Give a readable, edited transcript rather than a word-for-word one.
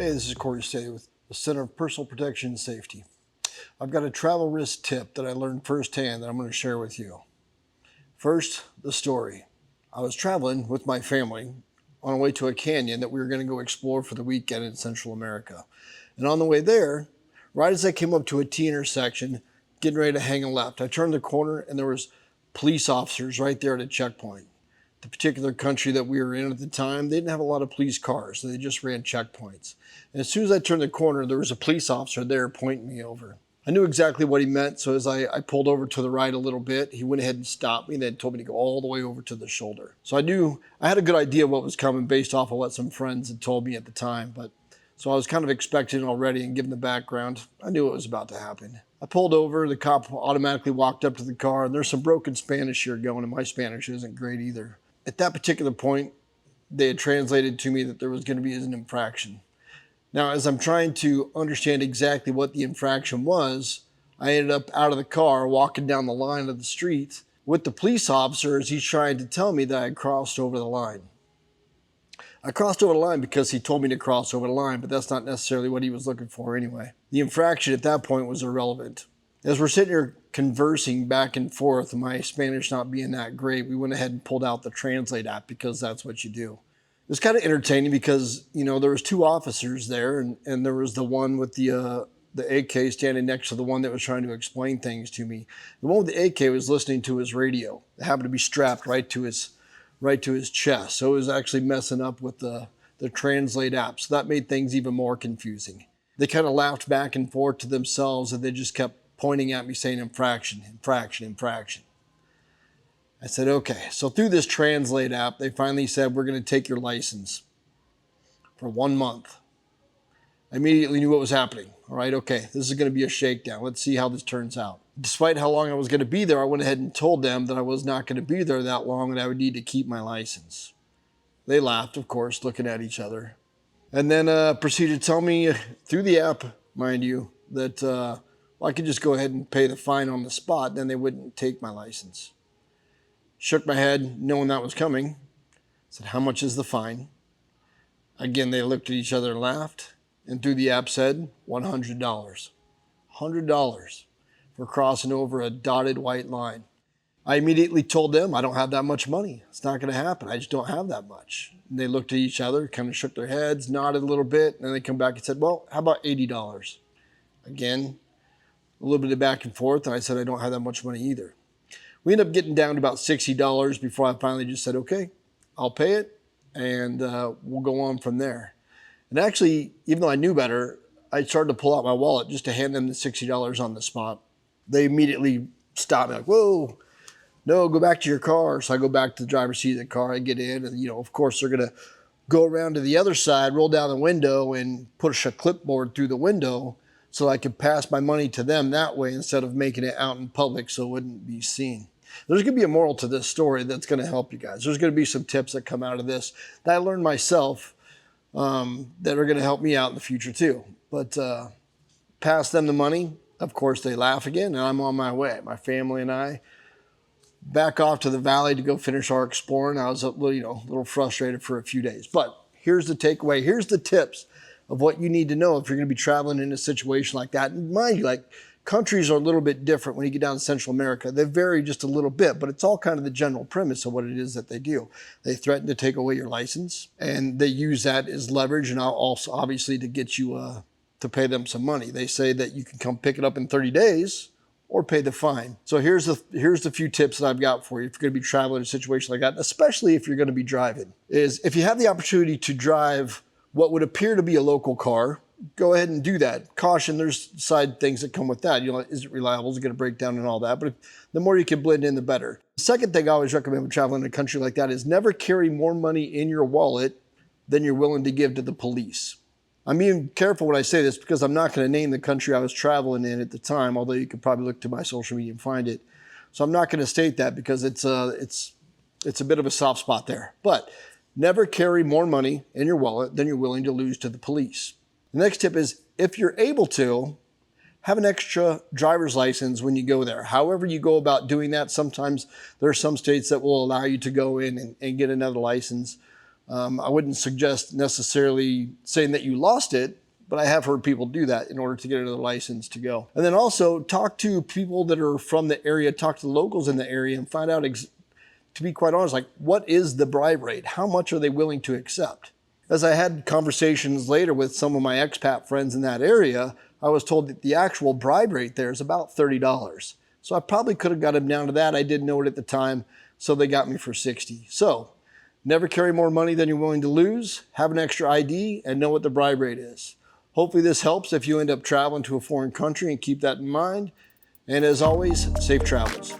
Hey, this is Korey Staley with the Center of Personal Protection and Safety. I've got a travel risk tip that I learned firsthand that I'm going to share with you. First, the story. I was traveling with my family on our way to a canyon that we were going to go explore for the weekend in Central America. And on the way there, right as I came up to a T intersection, getting ready to hang a left, I turned the corner and there was police officers right there at a checkpoint. The particular country that we were in at the time, they didn't have a lot of police cars, so they just ran checkpoints. And as soon as I turned the corner, there was a police officer there pointing me over. I knew exactly what he meant, so as I pulled over to the right a little bit, he went ahead and stopped me and then told me to go all the way over to the shoulder. So I had a good idea what was coming based off of what some friends had told me at the time, so I was kind of expecting it already, and given the background, I knew it was about to happen. I pulled over, the cop automatically walked up to the car, and there's some broken Spanish here going, and my Spanish isn't great either. At that particular point, they had translated to me that there was going to be an infraction. Now, as I'm trying to understand exactly what the infraction was, I ended up out of the car, walking down the line of the street with the police officer as he's trying to tell me that I had crossed over the line. I crossed over the line because he told me to cross over the line, but that's not necessarily what he was looking for anyway. The infraction at that point was irrelevant. As we're sitting here conversing back and forth, my Spanish not being that great, we went ahead and pulled out the Translate app because that's what you do. It was kind of entertaining because, there was two officers there, and there was the one with the AK standing next to the one that was trying to explain things to me. The one with the AK was listening to his radio. It happened to be strapped right to his chest, so it was actually messing up with the Translate app. So that made things even more confusing. They kind of laughed back and forth to themselves, and they just kept pointing at me saying infraction, infraction, infraction. I said, okay. So through this Translate app, they finally said, we're going to take your license for 1 month. I immediately knew what was happening. All right, okay, this is going to be a shakedown. Let's see how this turns out. Despite how long I was going to be there, I went ahead and told them that I was not going to be there that long and I would need to keep my license. They laughed, of course, looking at each other. And then proceeded to tell me through the app, mind you, that I could just go ahead and pay the fine on the spot, then they wouldn't take my license. Shook my head, knowing that was coming. Said, how much is the fine? Again, they looked at each other and laughed, and through the app said, $100. $100 for crossing over a dotted white line. I immediately told them, I don't have that much money. It's not going to happen. I just don't have that much. And they looked at each other, kind of shook their heads, nodded a little bit, and then they come back and said, well, how about $80? Again, a little bit of back and forth, and I said I don't have that much money either. We ended up getting down to about $60 before I finally just said, okay, I'll pay it, and we'll go on from there. And actually, even though I knew better, I started to pull out my wallet just to hand them the $60 on the spot. They immediately stopped me like, whoa, no, go back to your car. So I go back to the driver's seat of the car, I get in, and of course they're gonna go around to the other side, roll down the window, and push a clipboard through the window so I could pass my money to them that way instead of making it out in public so it wouldn't be seen. There's going to be a moral to this story that's going to help you guys. There's going to be some tips that come out of this that I learned myself that are going to help me out in the future too. But pass them the money. Of course, they laugh again, and I'm on my way. My family and I back off to the valley to go finish our exploring. I was a little frustrated for a few days. But here's the takeaway. Here's the tips of what you need to know if you're going to be traveling in a situation like that. And mind you, countries are a little bit different when you get down to Central America. They vary just a little bit, but it's all kind of the general premise of what it is that they do. They threaten to take away your license, and they use that as leverage, and also obviously to get you to pay them some money. They say that you can come pick it up in 30 days or pay the fine. So here's the few tips that I've got for you if you're going to be traveling in a situation like that, especially if you're going to be driving, is if you have the opportunity to drive what would appear to be a local car, go ahead and do that. Caution, there's side things that come with that. Is it reliable? Is it going to break down and all that? But the more you can blend in, the better. The second thing I always recommend when traveling in a country like that is never carry more money in your wallet than you're willing to give to the police. I'm being careful when I say this because I'm not going to name the country I was traveling in at the time, although you could probably look to my social media and find it. So I'm not going to state that because it's a bit of a soft spot there. But never carry more money in your wallet than you're willing to lose to the police. The next tip is, if you're able to, have an extra driver's license when you go there. However you go about doing that, sometimes there are some states that will allow you to go in and get another license. I wouldn't suggest necessarily saying that you lost it, but I have heard people do that in order to get another license to go. And then also talk to people that are from the area, talk to the locals in the area and find out, to be quite honest, like what is the bribe rate? How much are they willing to accept? As I had conversations later with some of my expat friends in that area, I was told that the actual bribe rate there is about $30. So I probably could have got them down to that. I didn't know it at the time, so they got me for $60. So never carry more money than you're willing to lose, have an extra ID, and know what the bribe rate is. Hopefully this helps if you end up traveling to a foreign country, and keep that in mind. And as always, safe travels.